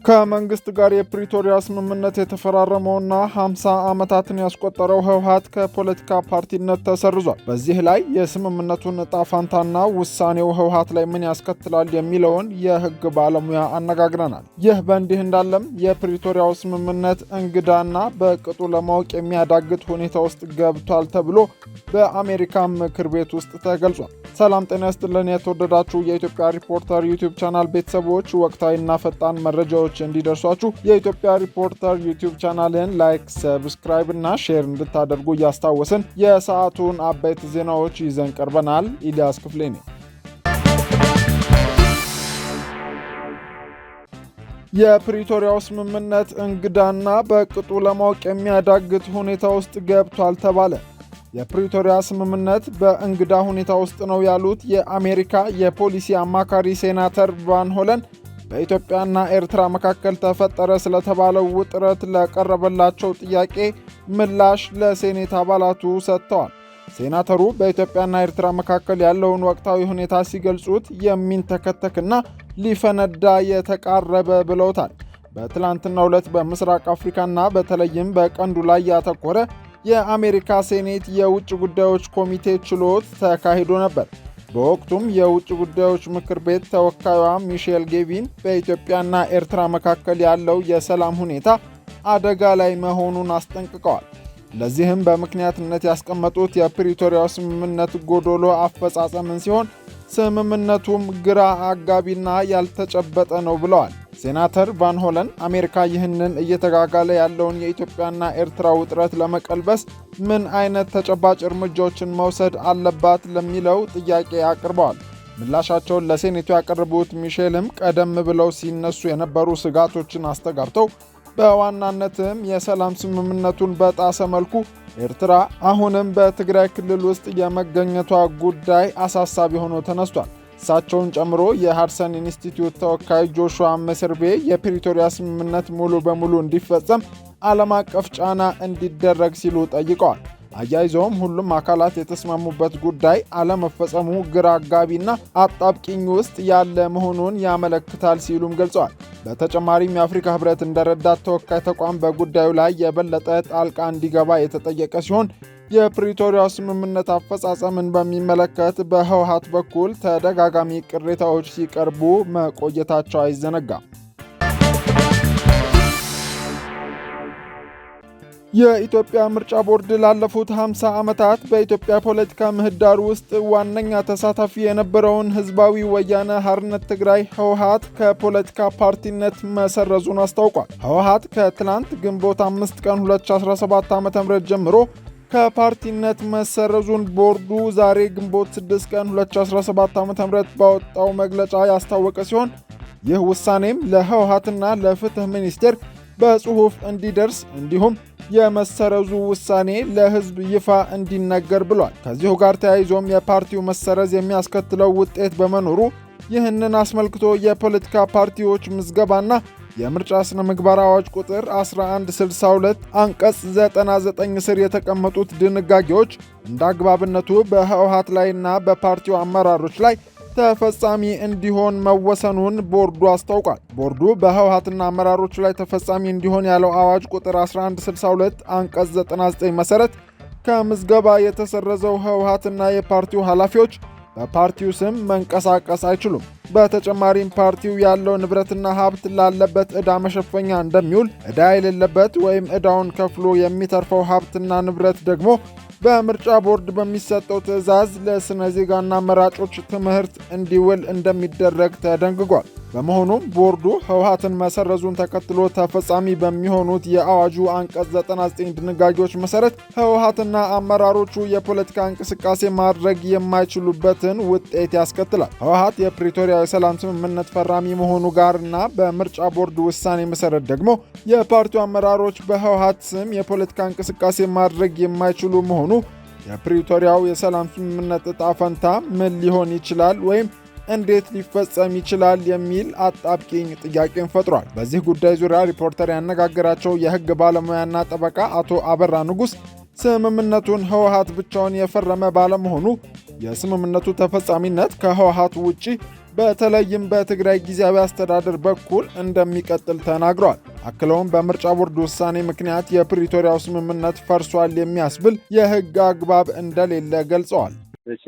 ከመንግስት ጋር የፕሪቶሪያ ስምምነት የተፈራረመውና 50 ዓመታትን ያስቆጠረው ህወሓት ከፖለቲካ ፓርቲነት ተሰርዟል። በዚህ ላይ የስምምነቱን ዕጣ ፋንታና ውሳኔው ህወሓት ላይ ምን ያስከትላል የሚለውን የህግ ባለሙያ አነጋግረናል። ይህ በእንዲህ እንዳለም የፕሪቶሪያው ስምምነት እንግዳና በቅጡ ለማወቅ የሚያዳግት ሁኔታ ውስጥ ገብቷል ተብሎ በአሜሪካ ምክር ቤት ውስጥ ተገልጿል። ሰላም ጤና ይስጥልን። የተወደዳችሁ የኢትዮጵያ ሪፖርተር ዩቲዩብ ቻናል ቤተሰቦች ወቅታዊና ፈጣን መረጃዎች እንዲደርሷችሁ የኢትዮጵያ ሪፖርተር ዩቲዩብ ቻናልን ላይክ፣ ሰብስክራይብ እና ሼር እንድታደርጉ እያስታወስን የሰዓቱን አበይት ዜናዎች ይዘን ቀርበናል። ኢልያስ ክፍሌ ነኝ። የፕሪቶሪያው ስምምነት እንግዳና በቅጡ ለማወቅ የሚያዳግት ሁኔታ ውስጥ ገብቷል ተባለ። የፕሪቶሪያ ስምምነት በእንግዳ ሁኔታ ውስጥ ነው ያሉት የአሜሪካ የፖሊሲ አማካሪ ሴናተር ቫን ሆለን በኢትዮጵያና ኤርትራ መካከል ተፈጠረ ስለተባለው ውጥረት ለቀረበላቸው ጥያቄ ምላሽ ለሴኔት አባላቱ ሰጥተዋል። ሴናተሩ በኢትዮጵያና ኤርትራ መካከል ያለውን ወቅታዊ ሁኔታ ሲገልጹት የሚንተከተክና ሊፈነዳ የተቃረበ ብለውታል። በትላንትናው ዕለት በምስራቅ አፍሪካና በተለይም በቀንዱ ላይ ያተኮረ የአሜሪካ ሴኔት የውጭ ጉዳዮች ኮሚቴ ችሎት ተካሂዶ ነበር። በወቅቱም የውጭ ጉዳዮች ምክር ቤት ተወካዩዋ ሚሼል ጌቪን በኢትዮጵያና ኤርትራ መካከል ያለው የሰላም ሁኔታ አደጋ ላይ መሆኑን አስጠንቅቀዋል። ለዚህም በምክንያትነት ያስቀመጡት የፕሪቶሪያው ስምምነት ጎዶሎ አፈጻጸምን ሲሆን ስምምነቱም ግራ አጋቢና ያልተጨበጠ ነው ብለዋል። ሴናተር ቫን ሆለን አሜሪካ ይህንን እየተጋጋለ ያለውን የኢትዮጵያና ኤርትራ ውጥረት ለመቀልበስ ምን አይነት ተጨባጭ እርምጃዎችን መውሰድ አለባት ለሚለው ጥያቄ አቅርበዋል። ምላሻቸውን ለሴኔቱ ያቀረቡት ሚሼልም ቀደም ብለው ሲነሱ የነበሩ ስጋቶችን አስተጋብተው በዋናነትም የሰላም ስምምነቱን በጣሰ መልኩ ኤርትራ አሁንም በትግራይ ክልል ውስጥ የመገኘቷ ጉዳይ አሳሳቢ ሆኖ ተነስቷል። እሳቸውን ጨምሮ የሃድሰን ኢንስቲትዩት ተወካይ ጆሹዋ መስርቤ የፕሪቶሪያ ስምምነት ሙሉ በሙሉ እንዲፈጸም ዓለም አቀፍ ጫና እንዲደረግ ሲሉ ጠይቀዋል። አያይዘውም ሁሉም አካላት የተስማሙበት ጉዳይ አለመፈጸሙ ግራ አጋቢና አጣብቂኝ ውስጥ ያለ መሆኑን ያመለክታል ሲሉም ገልጸዋል። በተጨማሪም የአፍሪካ ህብረት እንደ ረዳት ተወካይ ተቋም በጉዳዩ ላይ የበለጠ ጣልቃ እንዲገባ የተጠየቀ ሲሆን የፕሪቶሪያው ስምምነት አፈጻጸምን በሚመለከት በህወሓት በኩል ተደጋጋሚ ቅሬታዎች ሲቀርቡ መቆየታቸው አይዘነጋም። የኢትዮጵያ ምርጫ ቦርድ ላለፉት 50 ዓመታት በኢትዮጵያ ፖለቲካ ምህዳር ውስጥ ዋነኛ ተሳታፊ የነበረውን ህዝባዊ ወያነ ሓርነት ትግራይ ህወሓት ከፖለቲካ ፓርቲነት መሰረዙን አስታውቋል። ህወሓት ከትላንት ግንቦት 5 ቀን 2017 ዓ.ም ጀምሮ ከፓርቲነት መሰረዙን ቦርዱ ዛሬ ግንቦት 6 ቀን 2017 ዓ.ም ባወጣው መግለጫ ያስታወቀ ሲሆን ይህ ውሳኔም ለህወሓትና ለፍትህ ሚኒስቴር በጽሑፍ እንዲደርስ እንዲሁም የመሰረዙ ውሳኔ ለህዝብ ይፋ እንዲነገር ብሏል። ከዚሁ ጋር ተያይዞም የፓርቲው መሰረዝ የሚያስከትለው ውጤት በመኖሩ ይህንን አስመልክቶ የፖለቲካ ፓርቲዎች ምዝገባና የምርጫ ስነ ምግባር አዋጅ ቁጥር 1162 አንቀጽ 99 ስር የተቀመጡት ድንጋጌዎች እንደ አግባብነቱ በህወሓት ላይና በፓርቲው አመራሮች ላይ ተፈጻሚ እንዲሆን መወሰኑን ቦርዱ አስታውቋል። ቦርዱ በህወሓትና አመራሮች ላይ ተፈጻሚ እንዲሆን ያለው አዋጅ ቁጥር 1162 አንቀጽ 99 መሰረት ከምዝገባ የተሰረዘው ህወሓትና የፓርቲው ኃላፊዎች በፓርቲው ስም መንቀሳቀስ አይችሉም። በተጨማሪም ፓርቲው ያለው ንብረትና ሀብት ላለበት ዕዳ መሸፈኛ እንደሚውል፣ ዕዳ የሌለበት ወይም ዕዳውን ከፍሎ የሚተርፈው ሀብትና ንብረት ደግሞ በምርጫ ቦርድ በሚሰጠው ትዕዛዝ ለስነ ዜጋና መራጮች ትምህርት እንዲውል እንደሚደረግ ተደንግጓል። በመሆኑም ቦርዱ ህወሓትን መሰረዙን ተከትሎ ተፈጻሚ በሚሆኑት የአዋጁ አንቀጽ 99 ድንጋጌዎች መሰረት ህወሓትና አመራሮቹ የፖለቲካ እንቅስቃሴ ማድረግ የማይችሉበትን ውጤት ያስከትላል። ህወሓት የፕሪቶሪያ የሰላም ስምምነት ፈራሚ መሆኑ ጋርና በምርጫ ቦርድ ውሳኔ መሰረት ደግሞ የፓርቲው አመራሮች በህወሓት ስም የፖለቲካ እንቅስቃሴ ማድረግ የማይችሉ መሆኑ የፕሪቶሪያው የሰላም ስምምነት ዕጣ ፈንታ ምን ሊሆን ይችላል ወይም እንዴት ሊፈጸም ይችላል የሚል አጣብቂኝ ጥያቄን ፈጥሯል። በዚህ ጉዳይ ዙሪያ ሪፖርተር ያነጋገራቸው የህግ ባለሙያና ጠበቃ አቶ አበራ ንጉስ ስምምነቱን ህወሓት ብቻውን የፈረመ ባለመሆኑ የስምምነቱ ተፈጻሚነት ከህወሓት ውጪ በተለይም በትግራይ ጊዜያዊ አስተዳደር በኩል እንደሚቀጥል ተናግረዋል። አክለውም በምርጫ ቦርድ ውሳኔ ምክንያት የፕሪቶሪያው ስምምነት ፈርሷል የሚያስብል የሕግ አግባብ እንደሌለ ገልጸዋል።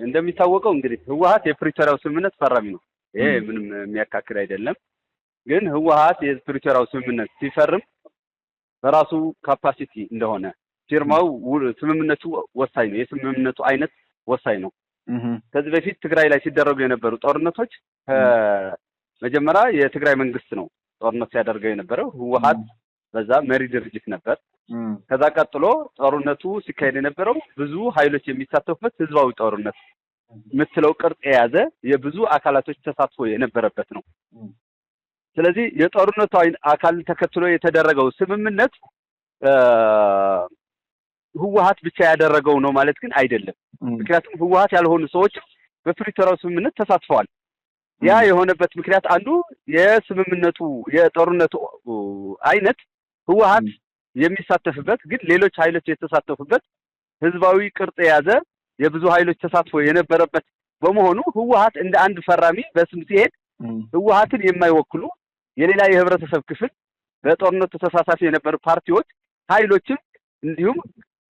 እንደሚታወቀው እንግዲህ ህወሓት የፕሪቶሪያው ስምምነት ፈራሚ ነው። ይሄ ምንም የሚያካክል አይደለም። ግን ህወሓት የፕሪቶሪያው ስምምነት ሲፈርም በራሱ ካፓሲቲ እንደሆነ ፊርማው ስምምነቱ ወሳኝ ነው። የስምምነቱ አይነት ወሳኝ ነው። ከዚህ በፊት ትግራይ ላይ ሲደረጉ የነበሩ ጦርነቶች መጀመሪያ የትግራይ መንግስት ነው ጦርነት ሲያደርገው የነበረው። ህወሓት በዛ መሪ ድርጅት ነበር። ከዛ ቀጥሎ ጦርነቱ ሲካሄድ የነበረው ብዙ ኃይሎች የሚሳተፉበት ህዝባዊ ጦርነት የምትለው ቅርጽ የያዘ የብዙ አካላቶች ተሳትፎ የነበረበት ነው። ስለዚህ የጦርነቱ አካል ተከትሎ የተደረገው ስምምነት ህወሓት ብቻ ያደረገው ነው ማለት ግን አይደለም። ምክንያቱም ህወሓት ያልሆኑ ሰዎች በፕሪቶሪያው ስምምነት ተሳትፈዋል። ያ የሆነበት ምክንያት አንዱ የጦርነቱ አይነት ህወሓት የሚሳተፍበት ግን ሌሎች ኃይሎች የተሳተፉበት ህዝባዊ ቅርጽ የያዘ የብዙ ኃይሎች ተሳትፎ የነበረበት በመሆኑ ህወሓት እንደ አንድ ፈራሚ በስም ሲሄድ ህወሓትን የማይወክሉ የሌላ የህብረተሰብ ክፍል በጦርነቱ ተሳታፊ የነበሩ ፓርቲዎች፣ ኃይሎችም እንዲሁም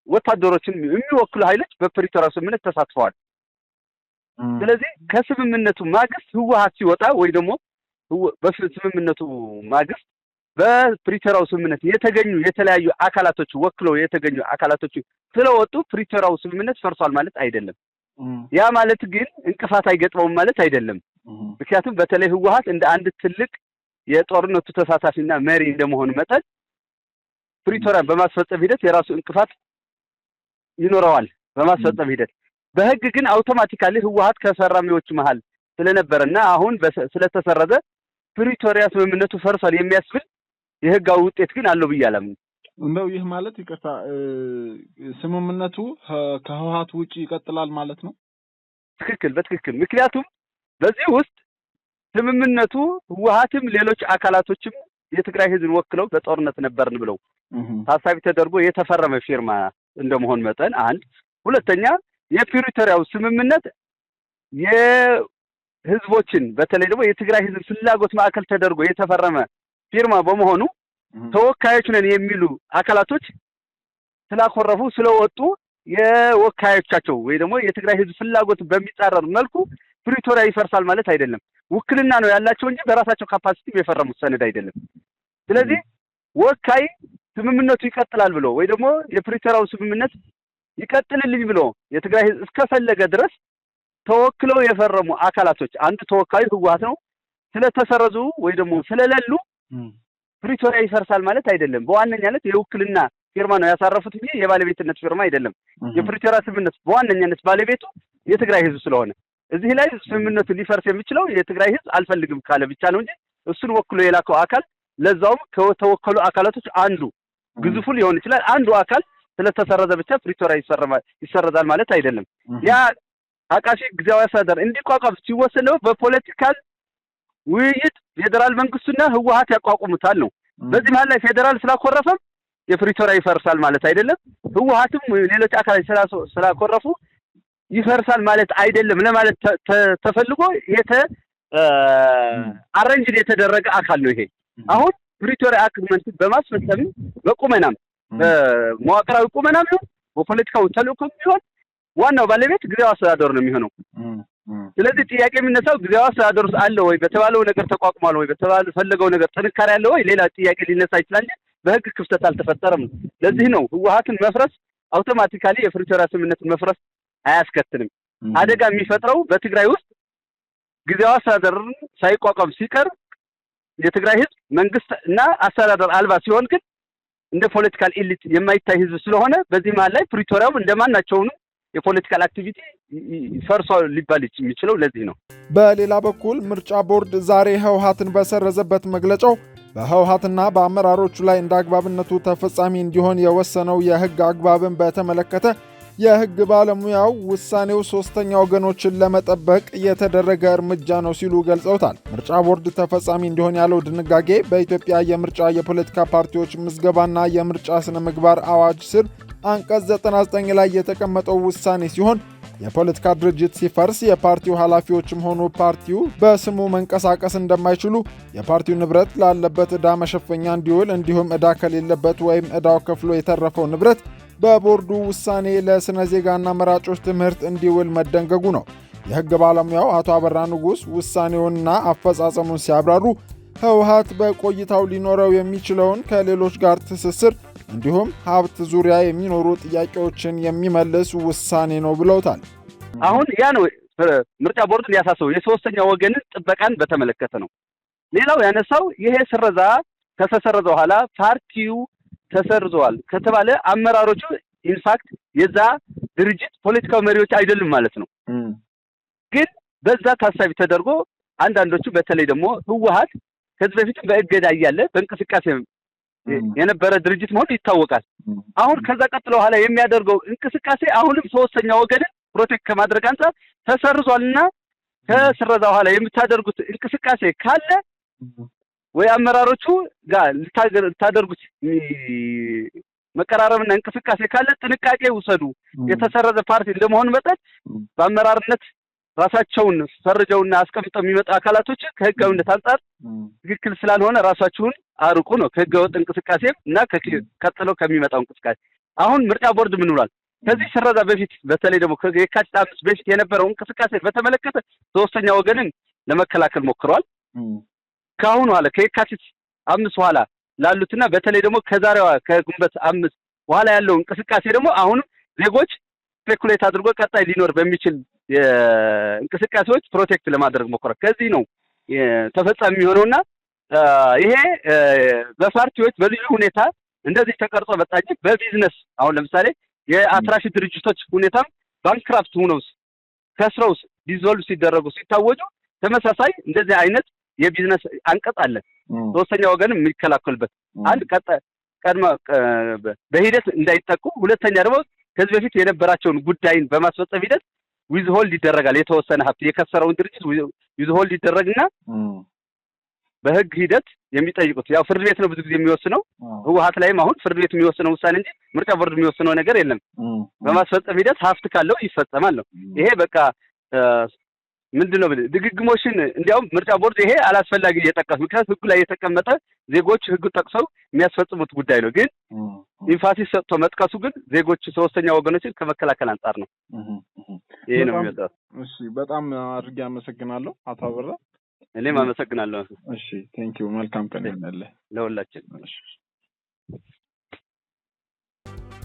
ወታደሮችን የሚወክሉ ኃይሎች በፕሪቶሪያው ስምምነት ተሳትፈዋል። ስለዚህ ከስምምነቱ ማግስት ህወሓት ሲወጣ ወይ ደግሞ በስምምነቱ ማግስት በፕሪቶሪያው ስምምነት የተገኙ የተለያዩ አካላቶች ወክለው የተገኙ አካላቶች ስለወጡ ፕሪቶሪያው ስምምነት ፈርሷል ማለት አይደለም። ያ ማለት ግን እንቅፋት አይገጥመውም ማለት አይደለም። ምክንያቱም በተለይ ህወሓት እንደ አንድ ትልቅ የጦርነቱ ተሳታፊና መሪ እንደመሆኑ መጠን ፕሪቶሪያን በማስፈጸም ሂደት የራሱ እንቅፋት ይኖረዋል። በማስፈጸም ሂደት በህግ ግን አውቶማቲካሊ ህወሓት ከፈራሚዎቹ መሃል ስለነበረና አሁን ስለተሰረዘ ፕሪቶሪያ ስምምነቱ ፈርሷል የሚያስብል የህጋዊ ውጤት ግን አለው ብዬ አላምንም። እንደው ይህ ማለት ይቅርታ ስምምነቱ ከህወሓት ውጪ ይቀጥላል ማለት ነው? በትክክል ምክንያቱም በዚህ ውስጥ ስምምነቱ ህወሓትም ሌሎች አካላቶችም የትግራይ ህዝብ ወክለው በጦርነት ነበርን ብለው ታሳቢ ተደርጎ የተፈረመ ፊርማ እንደመሆን መጠን አንድ፣ ሁለተኛ የፕሪቶሪያው ስምምነት የህዝቦችን በተለይ ደግሞ የትግራይ ህዝብ ፍላጎት ማዕከል ተደርጎ የተፈረመ ፊርማ በመሆኑ ተወካዮች ነን የሚሉ አካላቶች ስላኮረፉ ስለወጡ የወካዮቻቸው ወይ ደግሞ የትግራይ ህዝብ ፍላጎት በሚጻረር መልኩ ፕሪቶሪያ ይፈርሳል ማለት አይደለም። ውክልና ነው ያላቸው እንጂ በራሳቸው ካፓሲቲ የፈረሙት ሰነድ አይደለም። ስለዚህ ወካይ ስምምነቱ ይቀጥላል ብሎ ወይ ደግሞ የፕሪቶሪያው ስምምነት ይቀጥልልኝ ብሎ የትግራይ ህዝብ እስከፈለገ ድረስ ተወክለው የፈረሙ አካላቶች አንድ ተወካዩ ህወሓት ነው ስለተሰረዙ ወይ ደግሞ ስለሌሉ ፕሪቶሪያ ይፈርሳል ማለት አይደለም። በዋነኛነት የውክልና ፊርማ ነው ያሳረፉት እንጂ የባለቤትነት ፊርማ አይደለም። የፕሪቶሪያ ስምምነት በዋነኛነት ባለቤቱ የትግራይ ህዝብ ስለሆነ እዚህ ላይ ስምምነቱ ሊፈርስ የሚችለው የትግራይ ህዝብ አልፈልግም ካለ ብቻ ነው እንጂ እሱን ወክሎ የላከው አካል ለዛውም ከተወከሉ አካላቶች አንዱ ግዙፉ ሊሆን ይችላል አንዱ አካል ስለተሰረዘ ብቻ ፕሪቶሪያ ይሰረዛል ማለት አይደለም። ያ አቃፊ ጊዜያዊ አስተዳደር እንዲቋቋም ሲወሰን ነው በፖለቲካል ውይይት ፌደራል መንግስቱና ህወሓት ያቋቁሙታል ነው። በዚህ መሀል ላይ ፌደራል ስላኮረፈም የፕሪቶሪያ ይፈርሳል ማለት አይደለም። ህወሓትም ሌሎች አካላት ስላኮረፉ ይፈርሳል ማለት አይደለም ለማለት ተፈልጎ አሬንጅድ የተደረገ አካል ነው። ይሄ አሁን ፕሪቶሪያ አግሪመንት በማስፈጸም በቁመናም በመዋቅራዊ ቁመናም ነው በፖለቲካው ተልእኮም ቢሆን ዋናው ባለቤት ጊዜያዊ አስተዳደሩ ነው የሚሆነው። ስለዚህ ጥያቄ የሚነሳው ጊዜያዊ አስተዳደሩ አለ ወይ በተባለው ነገር ተቋቁሟል ወይ በተፈለገው ነገር ጥንካሬ አለ ወይ ሌላ ጥያቄ ሊነሳ ይችላል እንጂ በህግ ክፍተት አልተፈጠረም። ለዚህ ነው ህወሓትን መፍረስ አውቶማቲካሊ የፕሪቶሪያ ስምምነትን መፍረስ አያስከትልም። አደጋ የሚፈጥረው በትግራይ ውስጥ ጊዜያዊ አስተዳደርን ሳይቋቋም ሲቀር የትግራይ ህዝብ መንግስት እና አስተዳደር አልባ ሲሆን ግን እንደ ፖለቲካል ኤሊት የማይታይ ህዝብ ስለሆነ በዚህ መሀል ላይ ፕሪቶሪያው እንደማናቸውም የፖለቲካል አክቲቪቲ ፈርሶ ሊባል የሚችለው ለዚህ ነው። በሌላ በኩል ምርጫ ቦርድ ዛሬ ህወሓትን በሰረዘበት መግለጫው በህወሓትና በአመራሮቹ ላይ እንደ አግባብነቱ ተፈጻሚ እንዲሆን የወሰነው የህግ አግባብን በተመለከተ የህግ ባለሙያው ውሳኔው ሶስተኛ ወገኖችን ለመጠበቅ የተደረገ እርምጃ ነው ሲሉ ገልጸውታል። ምርጫ ቦርድ ተፈጻሚ እንዲሆን ያለው ድንጋጌ በኢትዮጵያ የምርጫ የፖለቲካ ፓርቲዎች ምዝገባና የምርጫ ስነ ምግባር አዋጅ ስር አንቀጽ 99 ላይ የተቀመጠው ውሳኔ ሲሆን የፖለቲካ ድርጅት ሲፈርስ የፓርቲው ኃላፊዎችም ሆኑ ፓርቲው በስሙ መንቀሳቀስ እንደማይችሉ፣ የፓርቲው ንብረት ላለበት ዕዳ መሸፈኛ እንዲውል እንዲሁም ዕዳ ከሌለበት ወይም ዕዳው ከፍሎ የተረፈው ንብረት በቦርዱ ውሳኔ ለስነ ዜጋና መራጮች ትምህርት እንዲውል መደንገጉ ነው። የሕግ ባለሙያው አቶ አበራ ንጉስ ውሳኔውንና አፈጻጸሙን ሲያብራሩ ህወሓት በቆይታው ሊኖረው የሚችለውን ከሌሎች ጋር ትስስር እንዲሁም ሀብት ዙሪያ የሚኖሩ ጥያቄዎችን የሚመልስ ውሳኔ ነው ብለውታል። አሁን ያ ነው ምርጫ ቦርድን ያሳሰበው የሶስተኛ ወገንን ጥበቃን በተመለከተ ነው። ሌላው ያነሳው ይሄ ስረዛ ከተሰረዘ በኋላ ፓርቲው ተሰርዘዋል ከተባለ አመራሮቹ ኢንፋክት የዛ ድርጅት ፖለቲካዊ መሪዎች አይደሉም ማለት ነው። ግን በዛ ታሳቢ ተደርጎ አንዳንዶቹ በተለይ ደግሞ ህወሓት ከዚህ በፊት በእገዳ እያለ በእንቅስቃሴ የነበረ ድርጅት መሆኑ ይታወቃል። አሁን ከዛ ቀጥሎ በኋላ የሚያደርገው እንቅስቃሴ አሁንም ሶስተኛ ወገንን ፕሮቴክት ከማድረግ አንጻር ተሰርዟልና ከስረዛ በኋላ የምታደርጉት እንቅስቃሴ ካለ ወይ አመራሮቹ ጋር ልታደርጉት መቀራረብና እንቅስቃሴ ካለ ጥንቃቄ ውሰዱ። የተሰረዘ ፓርቲ እንደመሆኑ መጠን በአመራርነት ራሳቸውን ፈርጀውና አስቀምጠው የሚመጡ አካላቶች ከህጋዊነት አንጻር ትክክል ስላልሆነ ራሳችሁን አርቁ ነው ከህገወጥ እንቅስቃሴ እና ከቀጥሎ ከሚመጣው እንቅስቃሴ። አሁን ምርጫ ቦርድ ምን ብሏል? ከዚህ ስረዛ በፊት በተለይ ደግሞ ከየካቲት 5 በፊት የነበረው እንቅስቃሴ በተመለከተ ሶስተኛ ወገንን ለመከላከል ሞክሯል። ከአሁን ኋላ ከየካቲት 5 ኋላ ላሉትና በተለይ ደግሞ ከዛሬዋ ከግንቦት 5 በኋላ ያለው እንቅስቃሴ ደግሞ አሁንም ዜጎች ስፔኩሌት አድርጎ ቀጣይ ሊኖር በሚችል እንቅስቃሴዎች ፕሮቴክት ለማድረግ ሞክሯል። ከዚህ ነው ተፈጻሚ የሚሆነውና ይሄ በፓርቲዎች በልዩ ሁኔታ እንደዚህ ተቀርጾ መጣች። በቢዝነስ አሁን ለምሳሌ የአትራፊ ድርጅቶች ሁኔታም ባንክራፍት ሆነው ከስረው ዲዞልቭ ሲደረጉ ሲታወጁ ተመሳሳይ እንደዚህ አይነት የቢዝነስ አንቀጽ አለ። ሶስተኛ ወገንም የሚከላከልበት አንድ ቀድማ በሂደት እንዳይጠቁ፣ ሁለተኛ ደግሞ ከዚህ በፊት የነበራቸውን ጉዳይን በማስፈጸም ሂደት ዊዝ ሆልድ ይደረጋል። የተወሰነ ሀብት የከሰረውን ድርጅት ዊዝ ሆልድ ይደረግና በህግ ሂደት የሚጠይቁት ያው ፍርድ ቤት ነው ብዙ ጊዜ የሚወስነው። ህወሓት ላይም አሁን ፍርድ ቤት የሚወስነው ውሳኔ እንጂ ምርጫ ቦርድ የሚወስነው ነገር የለም። በማስፈጸም ሂደት ሀብት ካለው ይፈጸማል ነው። ይሄ በቃ ምንድነው ድግግሞሽን እንዲያውም ምርጫ ቦርድ ይሄ አላስፈላጊ እየጠቀሱ ምክንያቱም ህጉ ላይ የተቀመጠ ዜጎች ህግ ጠቅሰው የሚያስፈጽሙት ጉዳይ ነው። ግን ኢንፋሲስ ሰጥቶ መጥቀሱ ግን ዜጎች ሶስተኛ ወገኖችን ከመከላከል አንጻር ነው። ይሄ ነው የሚያደርገው። እሺ፣ በጣም አድርጌ አመሰግናለሁ አቶ አበራ። እኔም አመሰግናለሁ። እሺ፣ ቴንኪው። መልካም ቀን ይሁንልህ ለሁላችን።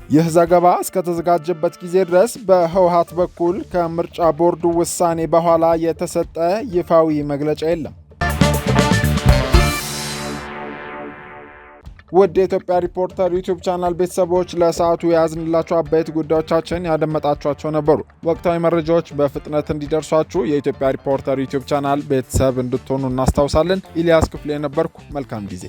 ይህ ዘገባ እስከተዘጋጀበት ጊዜ ድረስ በህወሓት በኩል ከምርጫ ቦርዱ ውሳኔ በኋላ የተሰጠ ይፋዊ መግለጫ የለም። ውድ የኢትዮጵያ ሪፖርተር ዩቲዩብ ቻናል ቤተሰቦች ለሰዓቱ የያዝንላችሁ አበይት ጉዳዮቻችን ያደመጣችኋቸው ነበሩ። ወቅታዊ መረጃዎች በፍጥነት እንዲደርሷችሁ የኢትዮጵያ ሪፖርተር ዩቲዩብ ቻናል ቤተሰብ እንድትሆኑ እናስታውሳለን። ኢልያስ ክፍሌ ነበርኩ። መልካም ጊዜ